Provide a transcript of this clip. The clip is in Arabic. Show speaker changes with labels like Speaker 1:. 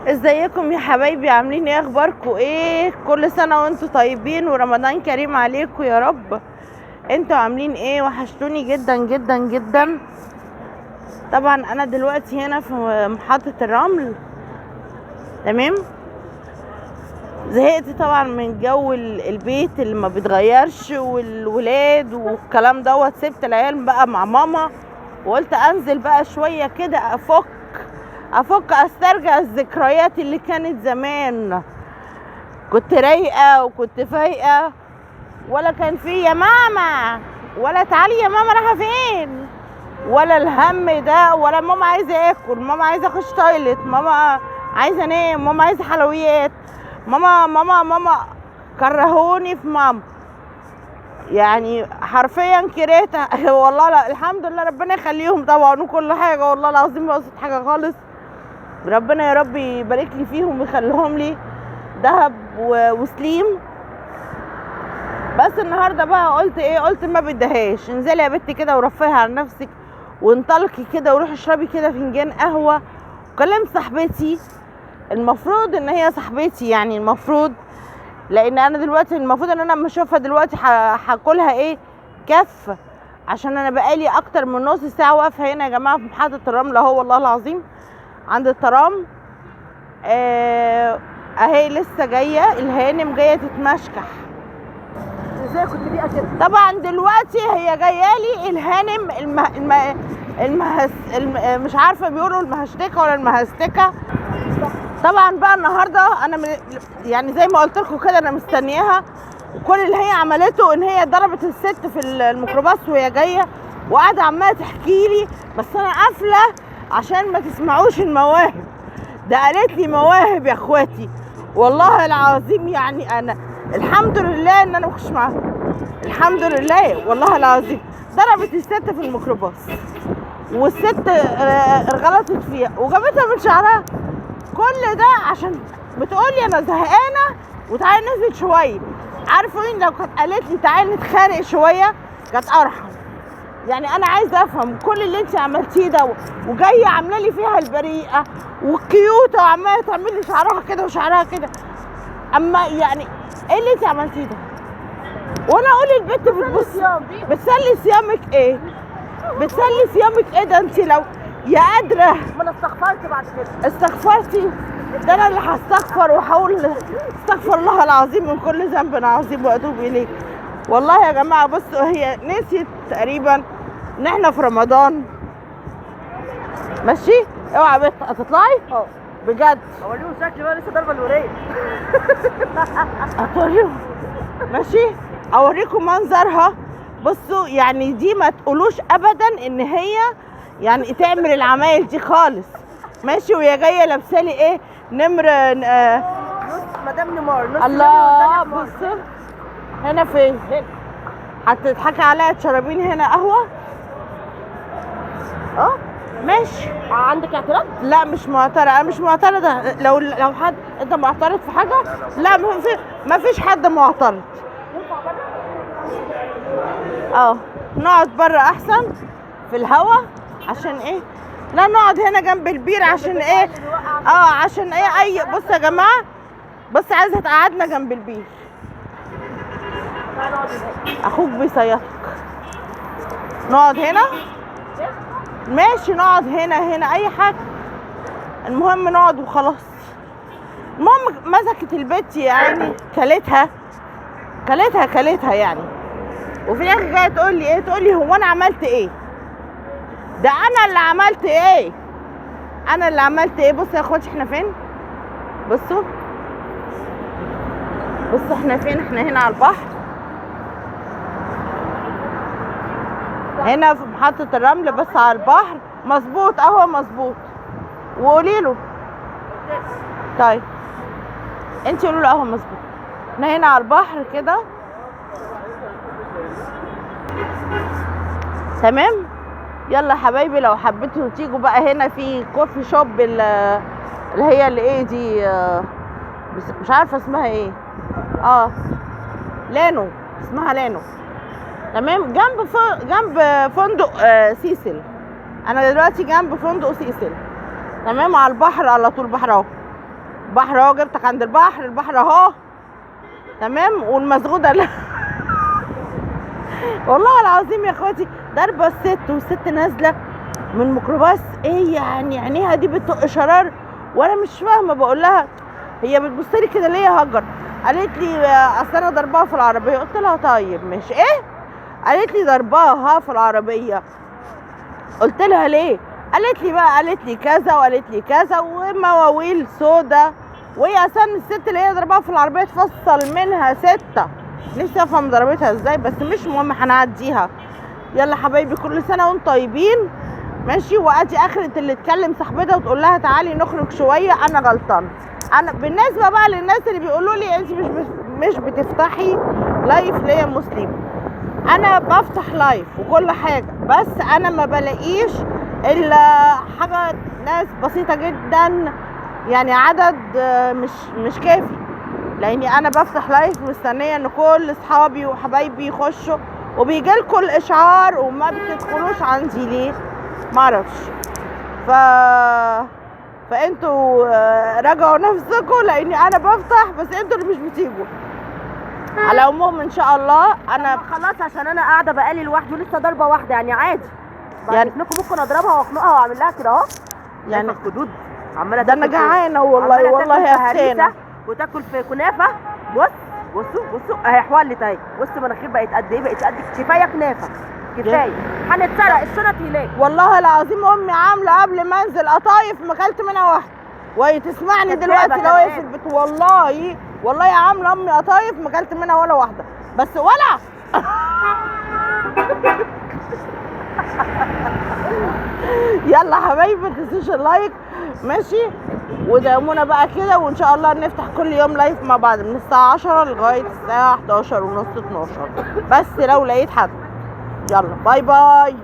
Speaker 1: ازيكم يا حبايبي؟ عاملين ايه؟ اخباركم ايه؟ كل سنه وانتم طيبين ورمضان كريم عليكم يا رب. انتوا عاملين ايه؟ وحشتوني جدا جدا جدا. طبعا انا دلوقتي هنا في محطه الرمل. تمام. زهقت طبعا من جو البيت اللي ما بيتغيرش والولاد والكلام دوت. سبت العيال بقى مع ماما وقلت انزل بقى شويه كده افك استرجع الذكريات اللي كانت زمان. كنت رايقه وكنت فايقه، ولا كان في يا ماما ولا تعالي يا ماما رايحه فين، ولا الهم ده، ولا ماما عايزه اكل، ماما عايزه اخش تويلت، ماما عايزه انام، ماما عايزه حلويات، ماما ماما ماما. كرهوني في ماما، يعني حرفيا كرهتها. والله لا، الحمد لله ربنا يخليهم طبعا وكل حاجه، والله العظيم ما قصدت حاجه خالص. ربنا يا رب يبارك لي فيهم ويخليهم لي دهب وسليم. بس النهارده بقى قلت ايه؟ قلت ما بدهاش. انزلي يا بنتي كده ورفهي على نفسك وانطلقي كده وروحي اشربي كده فنجان قهوه. كلمت صاحبتي، المفروض ان هي صاحبتي، يعني المفروض، لان انا دلوقتي المفروض ان انا لما اشوفها دلوقتي هاكلها ايه؟ كف. عشان انا بقالي اكتر من نص ساعه واقفه هنا يا جماعه في محطه الرمل اهو، والله العظيم عند الترام. اهي لسه جايه الهانم، جايه تتمشكح.
Speaker 2: ازاي كنت بيئه كده؟
Speaker 1: طبعا دلوقتي هي جايه لي الهانم مش عارفه بيقولوا المهشتكه ولا المهستكه. طبعا بقى النهارده انا يعني زي ما قلت لكم كده انا مستنياها، وكل اللي هي عملته ان هي ضربت الست في الميكروباص وهي جايه، وقاعده عماله تحكي لي، بس انا قافله عشان ما تسمعوش المواهب. ده قالت لي مواهب يا اخواتي، والله العظيم. يعني انا الحمد لله ان انا مش معاها، الحمد لله والله العظيم. ضربت الست في الميكروباص، والست غلطت فيها وجابتها من شعرها. كل ده عشان بتقولي انا زهقانه وتعالي ننزل شويه. عارفوا لو كانت قالت لي تعالي نتخانق شويه كانت ارحم. يعني انا عايزه افهم كل اللي انت عملتيه ده، وجايه عامله لي فيها البريئه والكيوته وعماله تعمل لي شعرها كده وشعرها كده. اما يعني ايه اللي انت عملتيه ده؟ وانا اقول البنت بتبص بتسلي صيامك ايه؟ بتسلي صيامك ايه؟ ده انت لو يا قادره.
Speaker 2: ما انا استغفرت بعد كده.
Speaker 1: استغفرتي؟ ده انا اللي هستغفر وهقول استغفر الله العظيم من كل ذنب عظيم واتوب اليه. والله يا جماعه بصوا، هي نسيت تقريبا ان احنا في رمضان. ماشي؟ اوعى بنت هتطلعي؟ بجد
Speaker 2: اوريهم شكلي بقى، لسه ضربه الوريه.
Speaker 1: هتوريهم؟ ماشي، اوريكم منظرها. بصوا يعني دي ما تقولوش ابدا ان هي يعني تعمل العمايل دي خالص. ماشي، وهي جايه لابسالي ايه؟ نمر
Speaker 2: نص مدام نيمار، نص
Speaker 1: الله. بصوا هنا فين؟ هنا هتضحكي عليا تشربيني هنا قهوه؟ ماشي.
Speaker 2: عندك اعتراض؟
Speaker 1: لا مش معترضه، انا مش معترضه. لو حد انت معترض في حاجه، لا ما فيش حد معترض. نقعد بره احسن في الهوا. عشان ايه؟ لا نقعد هنا جنب البير. عشان ايه؟ عشان ايه؟ بصوا يا جماعه، بص عايزه تقعدنا جنب البير. اخوك بيصيطك. نقعد هنا؟ ماشي نقعد هنا اي حاجه، المهم نقعد وخلاص. المهم مسكت البت يعني كلتها يعني. وفي الاخر جايه تقول لي ايه؟ تقول لي هو انا عملت ايه؟ ده انا اللي عملت ايه؟ انا اللي عملت ايه؟ بصوا يا اخواتي احنا فين؟ بصوا احنا فين؟ احنا هنا على البحر، هنا في محطة الرمل بس على البحر. مظبوط اهو، مظبوط. وقولي له طيب، انت قولوا له اهو مظبوط. احنا هنا على البحر كده، تمام. يلا حبايبي لو حبيتوا تيجوا بقى هنا في كوفي شوب اللي هي اللي ايه دي، مش عارفه اسمها ايه. لانو، اسمها لانو. تمام، جنب فندق سيسل. انا دلوقتي جنب فندق سيسل، تمام، على البحر على طول، بحر اهو. البحر اهو، جبتك عند البحر، البحر اهو تمام. والمسغوده لا والله العظيم يا اخواتي ضربه الست، والست نازله من ميكروباص، ايه يعني عينيها دي بتطق شرار، وانا مش فاهمه. بقول لها هي بتبص لي كده ليه يا هاجر؟ قالت لي اصل انا ضرباها في العربيه. قلت لها طيب مش ايه؟ قالت لي ضرباها في العربيه. قلت لها ليه؟ قالت لي بقى، قالت لي كذا وقالت لي كذا ومواويل سودا. وهي اصلا الست اللي هي ضربها في العربيه تفصل منها 6. نفسي افهم ضربتها ازاي، بس مش مهم هنعديها. يلا حبايبي كل سنه وانتم طيبين ماشي. وادي اخرة اللي تكلم صاحبتها وتقول لها تعالي نخرج شويه، انا غلطان. انا بالنسبه بقى للناس اللي بيقولوا لي انت مش بتفتحي لايف ليه يا مسلم، انا بفتح لايف وكل حاجه، بس انا ما بلاقيش الا حاجه ناس بسيطه جدا، يعني عدد مش كافي، لاني انا بفتح لايف مستنيه ان كل اصحابي وحبايبي يخشوا، وبيجيلكوا الاشعار وما بتدخلوش عندي ليه معرفش. فانتوا راجعوا نفسكم، لاني انا بفتح بس انتوا اللي مش بتيجوا. على العموم ان شاء الله انا
Speaker 2: خلاص، عشان انا قاعده بقالي لوحدي ولسه ضربه واحده يعني عادي.
Speaker 1: يعني
Speaker 2: ابنكم ممكن اضربها واخنقها واعمل لها كده اهو،
Speaker 1: يعني
Speaker 2: الخدود عماله
Speaker 1: ده انا جعانه والله والله يا حسينه.
Speaker 2: وتاكل في كنافه. بصوا اهي حولت اهي، بص مناخير بقت قد ايه، بقت قد كفايه كنافه كفايه. هنتسرق الشنط هناك
Speaker 1: والله العظيم امي عامله قبل ما انزل قطايف ما اكلت منها واحده، وهي تسمعني دلوقتي لو هي في البيت. والله عامله امي قطايف ما اكلت منها ولا واحده، بس ولا يلا حبايبي ما تنسوش اللايك ماشي، ودعمونا بقى كده، وان شاء الله نفتح كل يوم لايف مع بعض من الساعه 10 لغايه الساعه 11 ونص 12، بس لو لقيت حد. يلا باي باي.